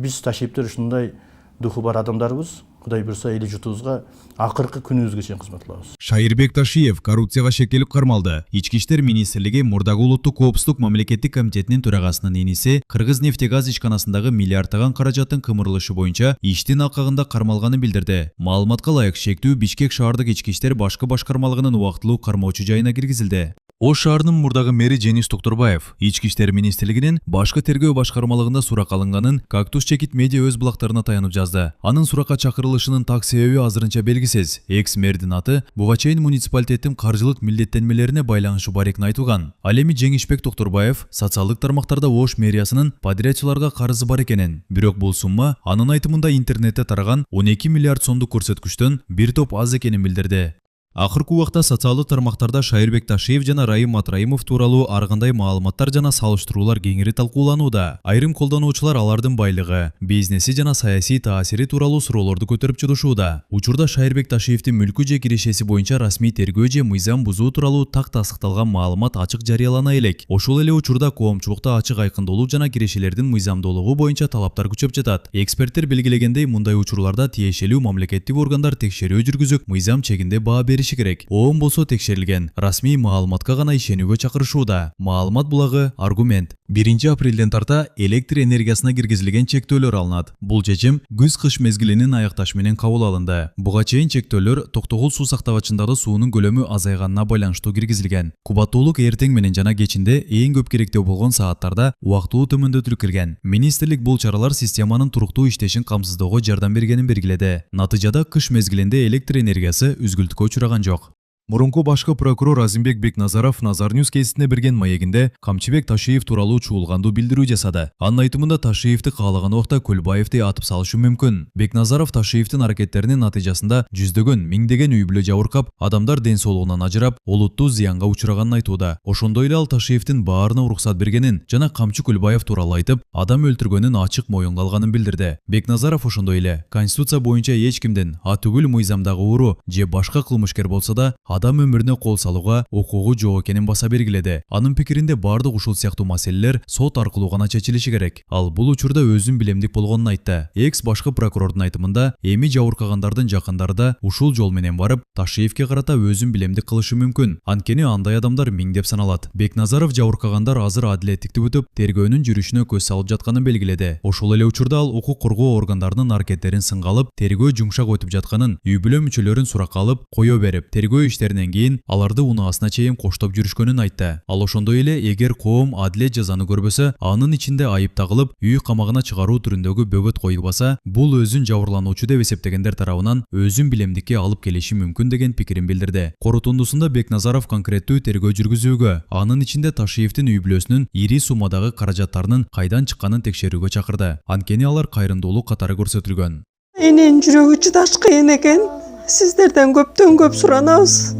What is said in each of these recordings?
Биз Ташиевтер ушундай духу бар адамдарбыз. Кудай буйрса эли жутубузга акыркы күнүбүзгө чейин кызмат кылабыз. Шайырбек Ташиев коррупцияга шектелип кармалды. Ички иштер министрлиги Мурдагы улуттук коопсуздук мамлекеттик комитетинин төрагасынын эниси Кыргыз нефтегаз ишканасындагы миллиарддаган каражаттын кымырылышы боюнча иштин акагында кармалганын билдирди. Маалыматка ылайык шектүү Бишкек шаардык ички иштер башкы башкармалыгынын убактылуу кармоочу жайына киргизилди. Ош шаарынын мурдагы мэри Женис Токтурбаев ички иштер министрлигинин башкы тергөө башкармалыгында суракка алынганын Кактус Чекит медиа өз булактарына таянып жазды. Анын суракка чакырылышынын так себеби азырынча белгисиз. Экс-мэрдин аты буга чейин муниципалитеттин каржылык милдеттенмелерине байланышы бар экени айтылган. Ал эми Жеңишбек Токтурбаев социалдык тармактарда Ош мэриясынын подрядчыларга карызы бар экенин, бирок бул сумма анын айтымында интернетте тараган 12 миллиард сомдук көрсөткүчтөн бир топ аз экенин билдирди. Акыркы убакта социалдык тармактарда Шайырбек Ташиев жана Райым Матраимов тууралуу ар кандай маалыматтар жана салыштыруулар кеңири талкууланууда. Айрым колдонуучулар алардын байлыгы, бизнеси жана саясий таасири тууралуу суроолорду көтөрүп чыгышууда. Учурда Шайырбек Ташиевдин мүлкү же кирешеси боюнча расмий тергөө же мыйзам бузуу тууралуу так тастыкталган маалымат ачык жарыялана элек. Ошол эле учурда коомчулукта ачык айкындоолуу жана кирешелердин мыйзамдуулугу боюнча талаптар күчөп жатат. Эксперттер белгилегендей, мындай учурларда тиешелүү мамлекеттик органдар текшерүү жүргүзүп, мыйзам чегинде баа бериши керек. Оон болсо текшерилген расмий маалыматка гана ишенүүгө чакырышууда. Маалымат булагы аргумент. 1 апрелден тарта электр энергиясына киргизилген чектөөлөр алынат. Бул чечим күз-кыш мезгилинин аякташы менен кабыл алынды. Буга чейин чектөөлөр Токтогул суу сактагычындагы суунун көлөмү азайганына байланыштуу киргизилген. Кубаттуулук эртең менен жана кечинде эң көп керектөө болгон сааттарда убактылуу төмөндөтүлүп кирген. Министрлик бул чаралар системанын туруктуу иштешин камсыздоого жардам бергенин белгиледи. Натыйжада кыш мезгилинде электр энергиясы үзгүлтүккө учураган жок. Мурунку башкы прокурор Азимбек Бекназаров Назар Ньюс кеситине берген маегинде Камчыбек Ташиев тууралуу чуулгандуу билдирүү жасады. Анын айтымында Ташиевди каалаган убакта Көлбаевди атып салышы мүмкүн. Бекназаров Ташиевдин аракеттеринин натыйжасында жүздөгөн, миңдеген үй бүлө жабыркап, адамдар ден соолугунан ажырап, олуттуу зыянга учураганын айтууда. Ошондой эле ал Ташиевдин баарына уруксат бергенин жана Камчы Көлбаев тууралуу айтып, адам өлтүргөнүн ачык моюнга алганын билдирди. Бекназаров ошондой эле Конституция боюнча эч кимдин атүгүл мыйзамдагы уру же башка кылмышкер болсо да адам өмүрүнө кол салууга укугу жок экенин баса белгиледи. Анын пикиринде бардык ушул сыяктуу маселелер сот аркылуу гана чечилиши керек. Ал бул учурда өзүн билемдик болгонун айтты. Экс башкы прокурордун айтымында эми жабыркагандардын жакындары да ушул жол менен барып Ташиевке карата өзүн билемдик кылышы мүмкүн. Анткени андай адамдар миңдеп саналат. Бекназаров жабыркагандар азыр адилеттикти күтүп, тергөөнүн жүрүшүнө көз салып жатканын белгиледи. Ошол эле учурда ал укук коргоо органдарынын аракеттерин сынга алып, тергөө жумшак өтүп жатканын, үй бүлө мүчөлөрүн суракка алып, кое берип, тергөө иштеринен кийин аларды унаасына чейин коштоп жүрүшкөнүн айтты. Ал ошондой эле эгер коом адилет жазаны көрбөсө, анын ичинде айып тагылып, үй камагына чыгаруу түрүндөгү бөгөт коюлбаса, бул өзүн жабырлануучу деп эсептегендер тарабынан өзүн билемдикке алып келиши мүмкүн деген пикирин билдирди. Корутундусунда Бекназаров конкреттүү тергөө жүргүзүүгө, анын ичинде Ташиевдин үй бүлөсүнүн ири суммадагы каражаттарынын кайдан чыкканын текшерүүгө чакырды. Анткени алар кайрымдуулук катары көрсөтүлгөн. Эненин жүрөгү чыдаш кыйын экен. Сиздерден көптөн көп суранабыз.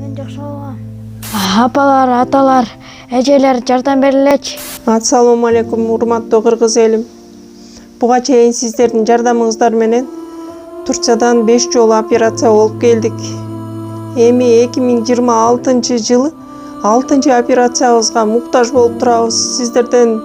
Апалар, аталар, эжелер жардам берилечи. Ассалому алейкум, урматтуу кыргыз элим. Буга чейин сиздердин жардамыңыздар менен Турциядан 5 жолу операция болуп келдик. Эми 2026 жылы 6-чы операциябызга муктаж болуп турабыз. Сиздерден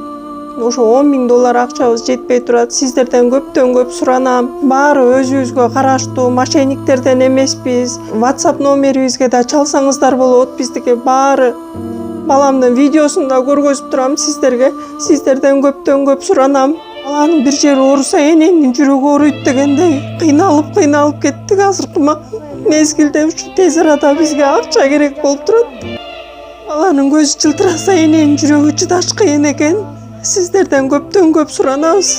ошо $10.000 акчабыз жетпей турат. Сиздерден көптөн көп суранам. Баары өзүбүзгө караштуу, мошенниктерден эмеспиз. WhatsApp номерибизге да чалсаңыздар болот. Биздики баары баламдын видеосун да көргөзүп турам сиздерге. Сиздерден көптөн көп суранам. Баланын бир жери ооруса эненин жүрөгү ооруйт дегендей кыйналып кеттик. Азыркы мезгилде ушу тез арада бизге акча керек болуп турат. Баланын көзү жылтыраса эненин жүрөгү чыдаш кыйын экен. Сиздерден көптөн көп суранабыз.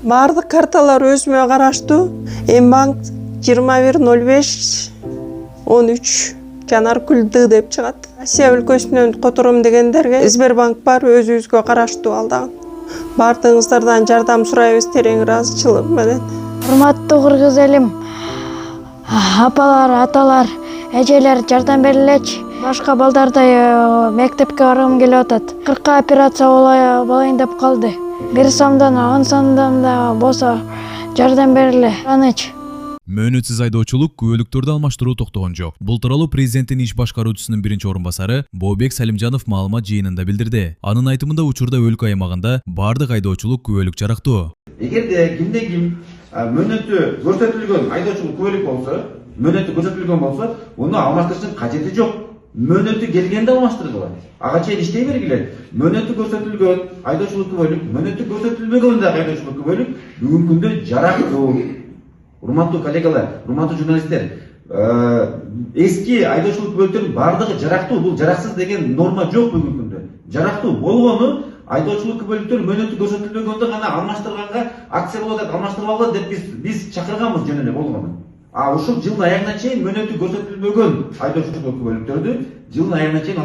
Бардык карталар өзүмө караштуу. Банк 210513 Жанаркүл Д деп чыгат. Россия өлкөсүнөн котором дегендерге Сбербанк бар, өзүбүзгө караштуу ал дагы. Бардыгыңыздардан жардам сурайбыз терең ыраазычылык менен. Урматтуу кыргыз элим, апалар, аталар, эжелер жардам берилечи. Башка балдардай мектепке баргым келип атат. 40 операция болайын деп калды. 1 сомдон 10 сомдон да болсо жардам бериле. Анычы. Мөөнөтсүз айдоочулук күбөлүктөрдү алмаштыруу токтогон жок. Бул тууралуу президенттин иш башкаруучусунун биринчи орун басары Бообек Салимжанов маалымат жыйынында билдирди. Анын айтымында учурда өлкө аймагында бардык айдоочулук күбөлүк жарактуу. Эгерде кимде ким мөөнөтү көрсөтүлгөн айдоочулук күбөлүк болсо, муну алмаштырыштын кажети жок. Мөөнөтү келгенде алмаштыргыла. Ага чейин иштей бергиле. Мөөнөтү көрсөтүлгөн айдоочулук күбөлүк, мөөнөтү көрсөтүлбөгөн дагы айдоочулук күбөлүк бүгүнкү күндө жарактуу. Урматтуу коллегалар, урматтуу журналисттер, эски айдоочулук күбөлүктөрдүн бардыгы жарактуу. Бул жараксыз деген норма жок бүгүнкү күндө. Жарактуу болгону айдоочулук күбөлүктөр мөөнөтү көрсөтүлбөгөндө гана алмаштырганга акция болуп атат, алмаштырбагыла деп биз чакырганбыз жөн эле болгону. Ушул жылдын аягына чейин мөөнөтү көрсөтүлбөгөн айдоочулук күбөлүктөрдү жылдын аягына чейин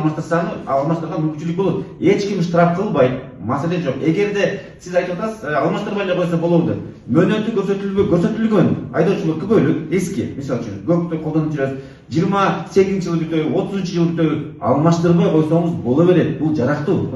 алмаштырган мүмкүнчүлүк болот. Эч ким штраф кылбайт, маселе жок. Эгерде сиз айтып атасыз, алмаштырбай эле койсо болобу деп. Мөөнөтү көрсөтүлгөн айдоочулук күбөлүк эски, мисалы үчүн көптү колдонуп жүрөбүз. 28-жылы бүтөбү, 30-жылы бүтөбү алмаштырбай койсоңуз боло берет. Бул жарактуу.